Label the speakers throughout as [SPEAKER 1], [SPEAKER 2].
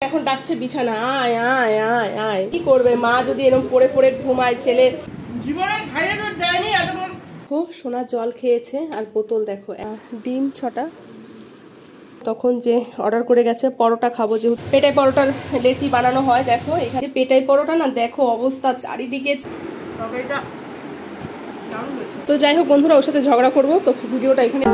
[SPEAKER 1] এখন ডাকছে বিছানা, আয় আয় আয় আয়। কি করবে মা যদি এরকম পড়ে পড়ে ঘুমায়, ছেলে জীবনে খাইয়ে তো দেয়নি এত। সোনা জল খেয়েছে আর বোতল দেখো, ডিম 6টা। তখন যে অর্ডার করে গেছে পরোটা খাবো, যেহেতু পেটাই পরোটার লেচি বানানো হয়। দেখো এখানে পেটাই পরোটা না, দেখো অবস্থা চারিদিকে। তো যাই হোক বন্ধুরা, ওর সাথে ঝগড়া করবো, তো ভিডিওটা এখানে।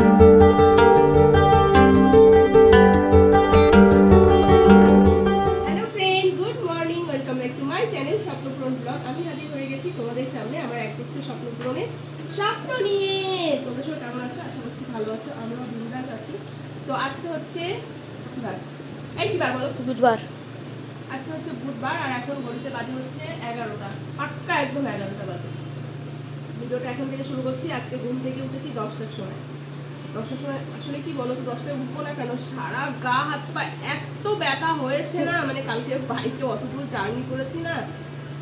[SPEAKER 1] Hello friend, good morning, welcome back to my channel Swapnapuran blog. আমি হাজির হয়ে গেছি তোমাদের সামনে আমার এক হচ্ছে স্বপ্নপূরণের স্বপ্ন নিয়ে। তোমরা সবাই কেমন আছো? আশা করছি ভালো আছো, আমরা বিন্দাস আছি। তো আজকে হচ্ছে বুধবার। আজকে হচ্ছে বুধবার আর এখন ঘড়িতে বাজে হচ্ছে 11টা, পাক্কা একদম 11টা বাজে। ভিডিওটা এখন থেকে শুরু করছি। আজকে ঘুম থেকে উঠেছি 10টার সময়। 10টার সময় আসলে কি বলো তো, 10টায় উঠবো না কেন, সারা গা হাত পা এত ব্যথা হয়েছে না, মানে কালকে বাইকে অতদূর জার্নি করেছি না,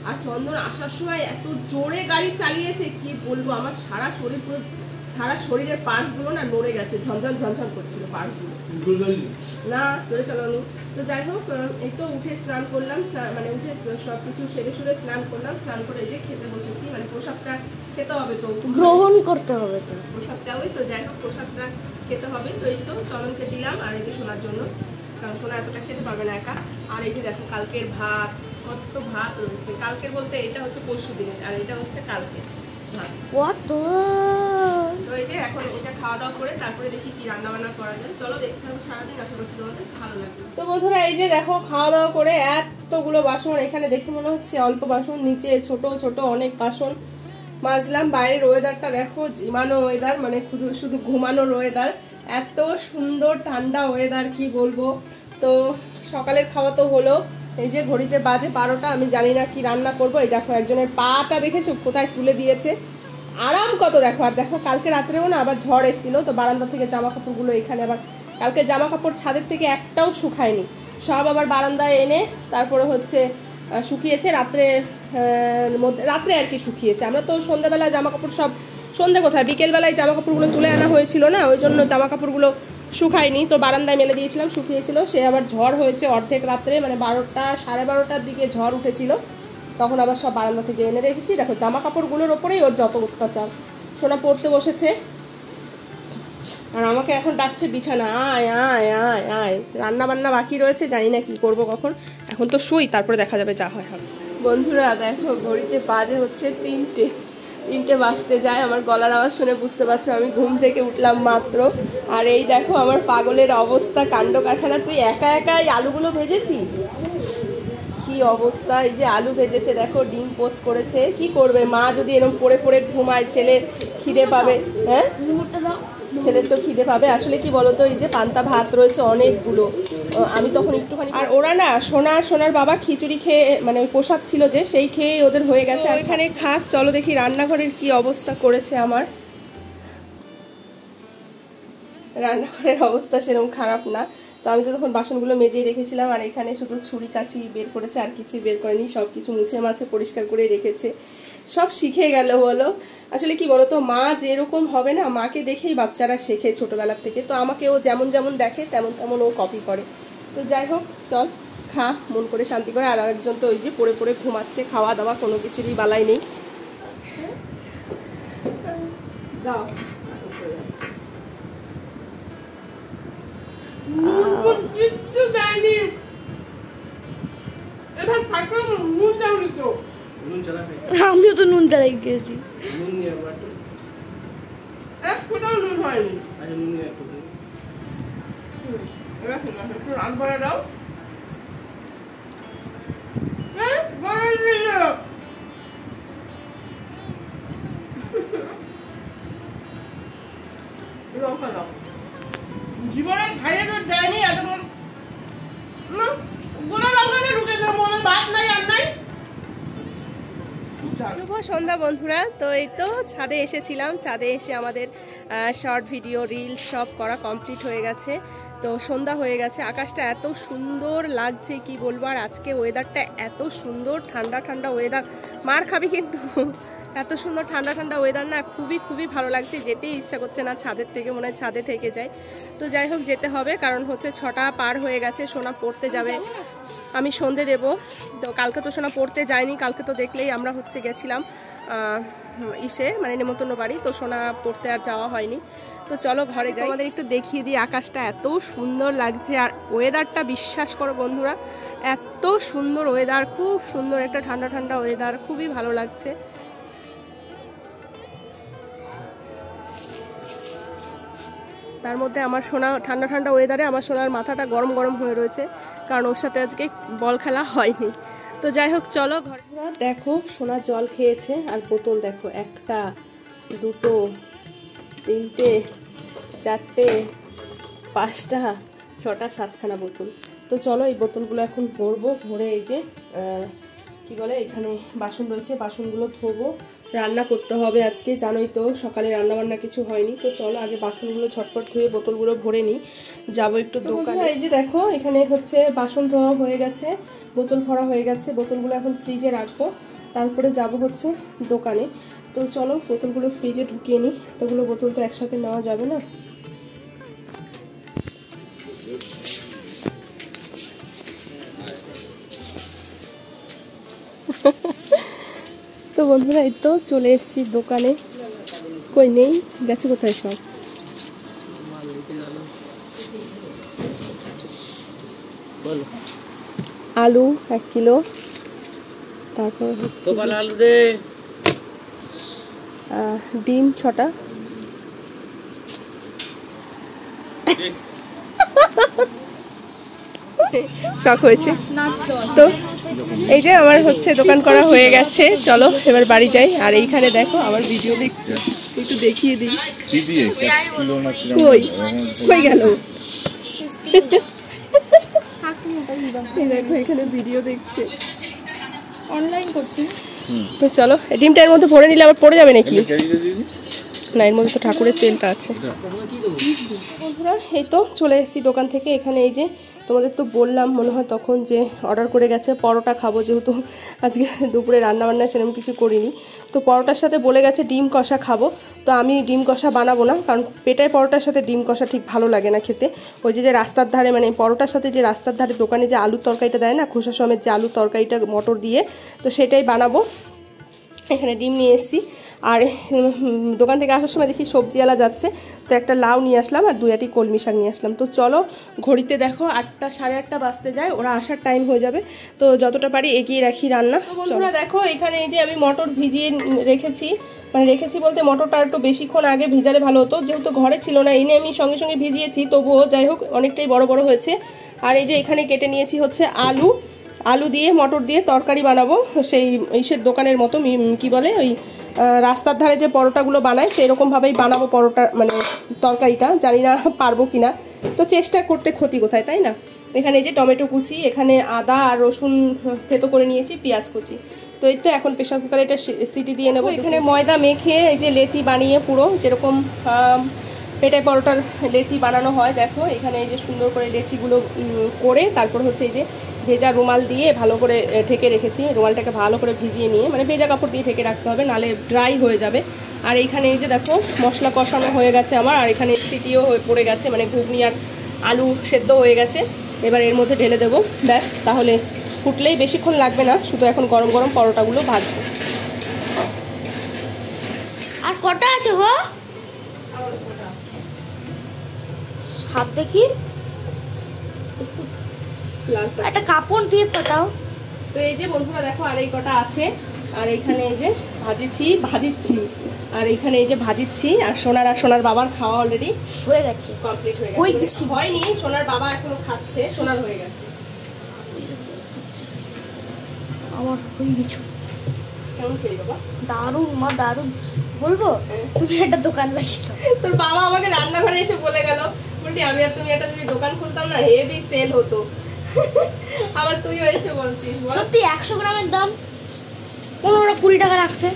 [SPEAKER 1] আর চন্দন আসার সময় এত জোরে গাড়ি চালিয়েছে কি বলবো, আমার সারা শরীর পুরো, সারা শরীরের পার্টস গুলো না নড়ে গেছে, ঝনঝন ঝনঝন করছিল পার্টস গুলো না জোরে চালানো। তো যাই হোক, এই তো উঠে স্নান করলাম, মানে উঠে সবকিছু সেরে সুরে স্নান করলাম। স্নান করে এই যে খেতে বসেছি, মানে প্রসাদটা খেতে হবে, তো
[SPEAKER 2] গ্রহণ করতে হবে তো
[SPEAKER 1] প্রসাদটা। ওই তো যাই হোক, প্রসাদটা খেতে হবে। তো এই তো চলনকে দিলাম আর এই যে শোনার জন্য, কারণ সোনা এতটা খেতে পারবে না একা। আর এই যে দেখো কালকের ভাত, কত ভাত রয়েছে। কালকের বলতে এটা হচ্ছে পরশু দিনের, আর এটা হচ্ছে কালকে ভাত। তো এই যে এখন এটা খাওয়া দাওয়া করে তারপরে দেখি কি রান্না বান্না করা যায়। চলো দেখতে হবে সারাদিন, আশা করছি তোমাদের ভালো লাগবে। তো বন্ধুরা এই যে দেখো খাওয়া দাওয়া করে এতগুলো বাসন, এখানে দেখে মনে হচ্ছে অল্প বাসন, নিচে ছোট ছোট অনেক বাসন মাজলাম। বাইরের ওয়েদারটা দেখো, জিমানো ওয়েদার, মানে শুধু ঘুমানোর ওয়েদার, এত সুন্দর ঠান্ডা ওয়েদার কি বলবো। তো সকালের খাওয়া তো হলো, এই যে ঘড়িতে বাজে 12টা। আমি জানি না কি রান্না করব। এই দেখো একজনের পাটা দেখেছো কোথায় তুলে দিয়েছে, আরাম কত দেখো। আর দেখো কালকে রাত্রেও না আবার ঝড় এসেছিল, তো বারান্দা থেকে জামা কাপড়গুলো এখানে, আবার কালকে জামা কাপড় ছাদের থেকে একটাও শুকায়নি, সব আবার বারান্দায় এনে তারপরে হচ্ছে শুকিয়েছে রাত্রে আর কি শুকিয়েছে। আমরা তো সন্ধ্যাবেলা জামা কাপড় সব, সন্ধ্যে কোথায়, বিকেলবেলায় জামা কাপড়গুলো তুলে আনা হয়েছিল না, ওই জন্য জামা কাপড়গুলো শুকায়নি, তো বারান্দায় মেলে দিয়েছিলাম, শুকিয়েছিল। সে আবার ঝড় হয়েছে অর্ধেক রাত্রে, মানে 12টা সাড়ে 12টার দিকে ঝড় উঠেছিল, তখন আবার সব বারান্দা থেকে এনে রেখেছি। দেখো জামা কাপড়গুলোর ওপরেই ওর যত অত্যাচার। সোনা পড়তে বসেছে আর আমাকে এখন ডাকছে বিছানা, আয় আয় আয় আয়। রান্না বান্না বাকি রয়েছে, জানি না কি করব কখন। এখন তো শুই, তারপরে দেখা যাবে যা হয় হবে। বন্ধুরা দেখো ঘড়িতে বাজে হচ্ছে 3টে বাজতে যায়। আমার গলার আওয়াজ শুনে বুঝতে পারছো আমি ঘুম থেকে উঠলাম মাত্র। আর এই দেখো আমার পাগলের অবস্থা, কাণ্ড কারখানা। তুই একা একা এই আলুগুলো ভেজেছিস, কি অবস্থা। এই যে আলু ভেজেছে দেখো, ডিম পোচ করেছে। কি করবে মা যদি এরকম পড়ে পড়ে ঘুমায়, ছেলে খিদে পাবে। হ্যাঁ ছেলের তো খিদে পাবে। আসলে কি বলতো, এই যে পান্তা ভাত রয়েছে অনেকগুলো, আমি তখন একটুখানি, আর ওরা না সোনার বাবা খিচুড়ি খেয়ে, মানে ওই প্রসাদ ছিল যে সেই খেয়ে ওদের হয়ে গেছে, আর এখানে খাক। চলো দেখি রান্নাঘরের কি অবস্থা করেছে আমার। রান্নাঘরের অবস্থা সেরকম খারাপ না, তো আমি তো তখন বাসনগুলো মেজেই রেখেছিলাম, আর এখানে শুধু ছুরি কাঁচি বের করেছে, আর কিছুই বের করেনি, সব কিছু মুছে মাছে পরিষ্কার করে রেখেছে। সব শিখে গেল বলো। আসলে কি বলতো, মা যেরকম হবে না, মাকে দেখেই বাচ্চারা শেখে ছোটোবেলার থেকে। তো আমাকে ও যেমন যেমন দেখে তেমন তেমন ও কপি করে। তো যাই হোক চল খা মন করে শান্তি করে। আর আরেকজন তো ওই যে পড়ে পড়ে ঘুমাচ্ছে, খাওয়া দাওয়া কোনো কিছুরই বালাই নেই। দাও কিচ্ছু দেয়নি, এবার থাকো নুন দাওনি তো।
[SPEAKER 2] আমিও তো নুন চালাই গেছি,
[SPEAKER 1] এক ফোঁটাও নুন হয়নি। এবার রান করে দাও। লঙ্কা দাও, জীবনে খাইয়ে তো দেয়নি এত না, গোটা লঙ্কাটা ঢুকে দিল মনে, ভাত নাই আর নাই। শুভ সন্ধ্যা বন্ধুরা। তো এই তো ছাদে এসেছিলাম, ছাদে এসে আমাদের শর্ট ভিডিও রিলস সব করা কমপ্লিট হয়ে গেছে। তো সন্ধ্যা হয়ে গেছে, আকাশটা এত সুন্দর লাগছে কি বলবো। আর আজকে ওয়েদারটা এত সুন্দর, ঠান্ডা ঠান্ডা ওয়েদার। মার খাবি কিন্তু, এত সুন্দর ঠান্ডা ঠান্ডা ওয়েদার না, খুবই খুবই ভালো লাগছে। যেতেই ইচ্ছা করছে না, ছাদের থেকে মনে হয় ছাদে থেকে যাই। তো যাই হোক যেতে হবে, কারণ হচ্ছে 6টা পার হয়ে গেছে, সোনা পড়তে যাবে, আমি সন্ধে দেব। তো কালকে তো সোনা পড়তে যায়নি, কালকে তো দেখলেই আমরা হচ্ছে গেছিলাম মানে নেমন্তন্ন বাড়ি, তো সোনা পড়তে আর যাওয়া হয়নি। তো চলো ঘরে যাই, আমাদের একটু দেখিয়ে দিই। আকাশটা এত সুন্দর লাগছে, আর ওয়েদারটা বিশ্বাস করো বন্ধুরা, এত সুন্দর ওয়েদার, খুব সুন্দর একটা ঠান্ডা ঠান্ডা ওয়েদার, খুবই ভালো লাগছে। তার মধ্যে আমার সোনা ঠান্ডা ঠান্ডা ওয়েদারে আমার সোনার মাথাটা গরম গরম হয়ে রয়েছে, কারণ ওর সাথে আজকে বল খেলা হয়নি। তো যাই হোক চলো ঘরে। দেখো সোনা জল খেয়েছে, আর বোতল দেখো, 1টা 2টো 3টে 4টে 5টা 6টা 7খানা বোতল। তো চলো এই বোতলগুলো এখন ভরবো, ভরে এই যে কি বলে এখানে বাসন রয়েছে, বাসনগুলো ধোবো। রান্না করতে হবে আজকে, জানোই তো সকালে রান্না বান্না কিছু হয়নি। তো চলো আগে বাসনগুলো ঝটপট ধুয়ে বোতলগুলো ভরে নিই, যাবো একটু দোকানে। এই যে দেখো এখানে হচ্ছে বাসন ধোয়া হয়ে গেছে, বোতল ভরা হয়ে গেছে, বোতলগুলো এখন ফ্রিজে রাখবো, তারপরে যাব হচ্ছে দোকানে। তো চলো বোতলগুলো ফ্রিজে ঢুকিয়ে নিই, তোগুলো বোতল তো একসাথে নেওয়া যাবে না। তো বন্ধুরা এই তো চলে এসেছি দোকানে, কই নেই, গেছে কোথায় সব। আলু 1 কিলো, তারপর হচ্ছে ডিম 6টা, শখ হয়েছে। তো এই যে আমার হচ্ছে দোকান করা হয়ে গেছে, চলো এবার বাড়ি যাই। আর এইখানে দেখো আমার ভিডিও দেখছে, একটু দেখিয়ে দিই। কই কই গেল, দেখো এখানে ভিডিও দেখছে,
[SPEAKER 2] অনলাইন করছি।
[SPEAKER 1] তো চলো ডিমটা এর মধ্যে ভরে নিলে আবার পড়ে যাবে নাকি? না, এর মধ্যে তো ঠাকুরের তেলটা আছে। বন্ধুরা এই তো চলে এসেছি দোকান থেকে। এখানে এই যে তোমাদের তো বললাম মনে হয় তখন যে অর্ডার করে গেছে পরোটা খাবো, যেহেতু আজকে দুপুরে রান্নাবান্না সেরকম কিছু করিনি। তো পরোটার সাথে বলে গেছে ডিম কষা খাবো, তো আমি ডিম কষা বানাবো না, কারণ পেটাই পরোটার সাথে ডিম কষা ঠিক ভালো লাগে না খেতে। ওই যে রাস্তার ধারে মানে পরোটার সাথে যে রাস্তার ধারে দোকানে যে আলুর তরকারিটা দেয় না, খোসা সমেত যে আলুর তরকারিটা মটর দিয়ে, তো সেটাই বানাবো। এখানে ডিম নিয়ে এসেছি, আর দোকান থেকে আসার সময় দেখি সবজিওয়ালা যাচ্ছে, তো একটা লাউ নিয়ে আসলাম আর 2 আটি কলমি শাক নিয়ে আসলাম। তো চলো ঘড়িতে দেখো 8টা 8:30 বাজতে যায়, ওরা আসার টাইম হয়ে যাবে, তো যতটা পারি এগিয়ে রাখি রান্না। বন্ধুরা দেখো এখানে এই যে আমি মটর ভিজিয়ে রেখেছি, মানে রেখেছি বলতে মটরটা একটু বেশিক্ষণ আগে ভিজালে ভালো হতো, যেহেতু ঘরে ছিল না এনে আমি সঙ্গে সঙ্গে ভিজিয়েছি, তবুও যাই হোক অনেকটাই বড় বড় হয়েছে। আর এই যে এখানে কেটে নিয়েছি হচ্ছে আলু দিয়ে মটর দিয়ে তরকারি বানাবো, সেই ইসের দোকানের মতো, কি বলে ওই রাস্তার ধারে যে পরোটাগুলো বানায় সেই রকমভাবেই বানাবো পরোটা, মানে তরকারিটা। জানি না পারবো কিনা, তো চেষ্টা করতে ক্ষতি কোথায়, তাই না। এখানে এই যে টমেটো কুচি, এখানে আদা আর রসুন থেতো করে নিয়েছি, পেঁয়াজ কুচি। তো এই তো এখন প্রেশার কুকারে এটা সিটি দিয়ে নেবো। এখানে ময়দা মেখে এই যে লেচি বানিয়ে পুরো যেরকম পেটাই পরোটার লেচি বানানো হয়, দেখো এখানে এই যে সুন্দর করে লেচিগুলো করে তারপর হচ্ছে এই যে ভেজা রুমাল দিয়ে ভালো করে ঢেকে রেখেছি। রুমালটাকে ভালো করে ভিজিয়ে নিয়ে, মানে ভেজা কাপড় দিয়ে ঢেকে রাখতে হবে, নালে ড্রাই হয়ে যাবে। আর এইখানে এই যে দেখো মশলা কষানো হয়ে গেছে আমার, আর এখানে সিটিও হয়ে পড়ে গেছে, মানে ঘুগনি আর আলু সেদ্ধ হয়ে গেছে। এবার এর মধ্যে ঢেলে দেবো, ব্যাস, তাহলে ফুটলেই বেশিক্ষণ লাগবে না, শুধু এখন গরম গরম পরোটাগুলো ভাজবো।
[SPEAKER 2] আর কটা আছে গো? হাত দেখি, একটা কাপড় দিয়ে পাঠাও।
[SPEAKER 1] তো এই যে বন্ধুরা দেখো আর এই কটা আছে, আর এইখানে এই যে ভাজিচ্ছি, আর এইখানে এই যে ভাজিচ্ছি। আর সোনার বাবার খাওয়া অলরেডি
[SPEAKER 2] হয়ে গেছে,
[SPEAKER 1] কমপ্লিট হয়ে গেছে, হয়নি সোনার বাবা এখনো খাচ্ছে, সোনার হয়ে গেছে।
[SPEAKER 2] আমার হয়ে গেছে।
[SPEAKER 1] কেমন খেলি বাবা?
[SPEAKER 2] দারুণ মা, দারুণ। বলবো তুমি একটা দোকান লাগিয়ে দাও।
[SPEAKER 1] তোর বাবা আমাকে রান্নাঘরে এসে বলে গেল, বললি আমি আর তুমি একটা যদি দোকান খুলতাম না হেভি সেল হতো। আবার তুইও এসে বলছিস।
[SPEAKER 2] সত্যি 100 গ্রামের দাম 15-20 টাকা রাখতে।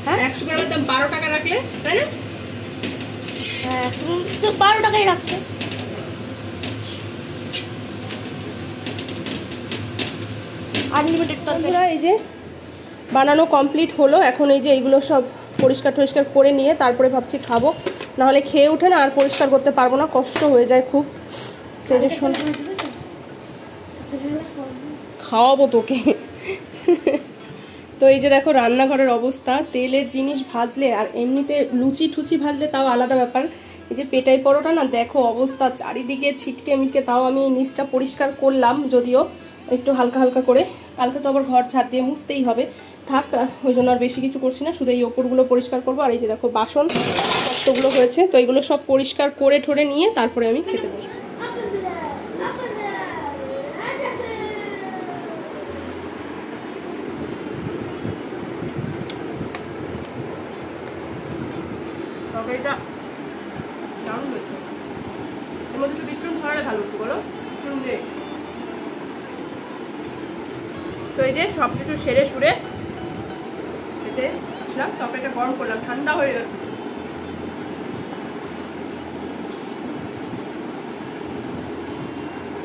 [SPEAKER 1] হ্যাঁ 100 গ্রামের দাম 12 টাকা রাখলে, তাই না?
[SPEAKER 2] হ্যাঁ তো 12 টাকাই রাখতে। আনলিমিটেড তরকারি।
[SPEAKER 1] এই যে বানানো কমপ্লিট হলো। এখন এই যে এইগুলো সব পরিষ্কার টরিষ্কার করে নিয়ে তারপরে ভাবছি খাবো, নাহলে খেয়ে উঠে না আর পরিষ্কার করতে পারবো না, কষ্ট হয়ে যায় খুব। খাওয়াবো তোকে। তো এই যে দেখো রান্নাঘরের অবস্থা, তেলের জিনিস ভাজলে আর এমনিতে লুচি টুচি ভাজলে তাও আলাদা ব্যাপার, এই যে পেটাই পরোটা না দেখো অবস্থা, চারিদিকে ছিটকে মিটকে। তাও আমি এই নিচটা পরিষ্কার করলাম যদিও একটু হালকা হালকা করে, কালকে তো আবার ঘর ঝাড় দিয়ে মুছতেই হবে, থাক ওই জন্য আর বেশি কিছু করছি না, শুধু এই ওপরগুলো পরিষ্কার করবো। আর এই যে দেখো বাসন কতগুলো হয়েছে, তো এইগুলো সব পরিষ্কার করে ঠরে নিয়ে তারপরে আমি খেতে বসবো। তরকারিটা দারুণ হয়েছে, এর মধ্যে একটু বিটরুন ছড়ালে ভালো হতো বলো। তো এই যে সব কিছু সেরে সুরে খেতে আসলাম, তরকারিটা গরম করলাম, ঠান্ডা হয়ে গেছে।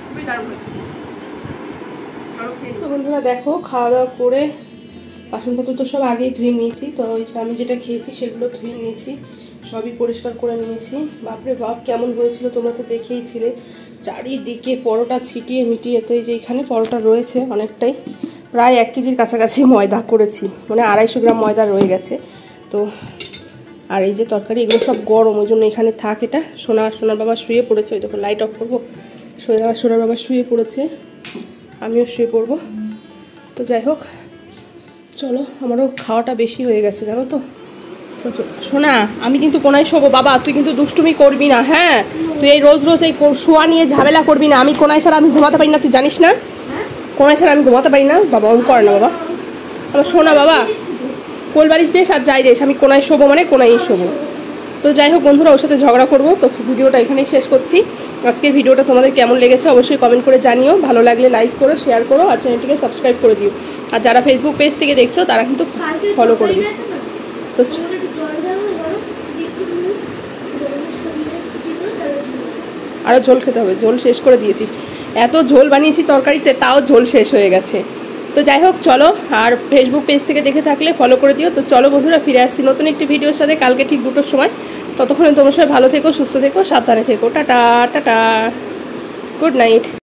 [SPEAKER 1] খুবই দারুণ হয়েছে। চলো খেয়ে নিই। তো বন্ধুরা দেখো খাওয়া দাওয়া করে বাসনপত্র তো সব আগেই ধুয়ে নিয়েছি, তো ওই আমি যেটা খেয়েছি সেগুলো ধুয়ে নিয়েছি, সবই পরিষ্কার করে নিয়েছি। বাপরে বাপ কেমন হয়েছিল তোমরা তো দেখেইছিলে, চারিদিকে পরোটা ছিটিয়ে মিটিয়ে। তো এই যে এখানে পরোটা রয়েছে অনেকটাই, প্রায় 1 কেজির কাছাকাছি ময়দা করেছি, মানে 250 গ্রাম ময়দা রয়ে গেছে। তো আর এই যে তরকারি এগুলো সব গরম, ওই জন্য এখানে থাক। এটা সোনার বাবা শুয়ে পড়েছে, ওই দেখো লাইট অফ করবো, সোনার বাবা শুয়ে পড়েছে, আমিও শুয়ে পড়বো। তো যাই হোক চলো, আমারও খাওয়াটা বেশি হয়ে গেছে জানো তো। শোনা আমি কিন্তু কোনায় শোবো বাবা, তুই কিন্তু দুষ্টুমি করবি না, হ্যাঁ তুই এই রোজ রোজ এই শোয়া নিয়ে ঝামেলা করবি না। আমি কোনায় ছাড়া আমি ঘুমাতে পারি না, তুই জানিস না, কোনায় ছাড়া আমি ঘুমাতে পারি না বাবা, অন করে না বাবা। আমার শোনা বাবা, কোলবালিশ দেশ আর যাই দেশ, আমি কোনায় শোবো মানে কোনায় শোবো। তো যাই হোক বন্ধুরা, ওর সাথে ঝগড়া করবো, তো ভিডিওটা এখানেই শেষ করছি। আজকের ভিডিওটা তোমাদের কেমন লেগেছে অবশ্যই কমেন্ট করে জানিও, ভালো লাগলে লাইক করো, শেয়ার করো, আর চ্যানেলটিকে সাবস্ক্রাইব করে দিও। আর যারা ফেসবুক পেজ থেকে দেখছো তারা কিন্তু ফলো করে দিও। তো আরও ঝোল খেতে হবে, ঝোল শেষ করে দিয়েছি, এত ঝোল বানিয়েছি তরকারিতে তাও ঝোল শেষ হয়ে গেছে। তো যাই হোক চলো, আর ফেসবুক পেজ থেকে দেখে থাকলে ফলো করে দিও। তো চলো বন্ধুরা, ফিরে আসছি নতুন একটি ভিডিওর সাথে কালকে ঠিক 2টোর সময়। ততক্ষণে তোমার সবাই ভালো থেকো, সুস্থ থেকো, সাবধানে থেকো। Tata tata, good night.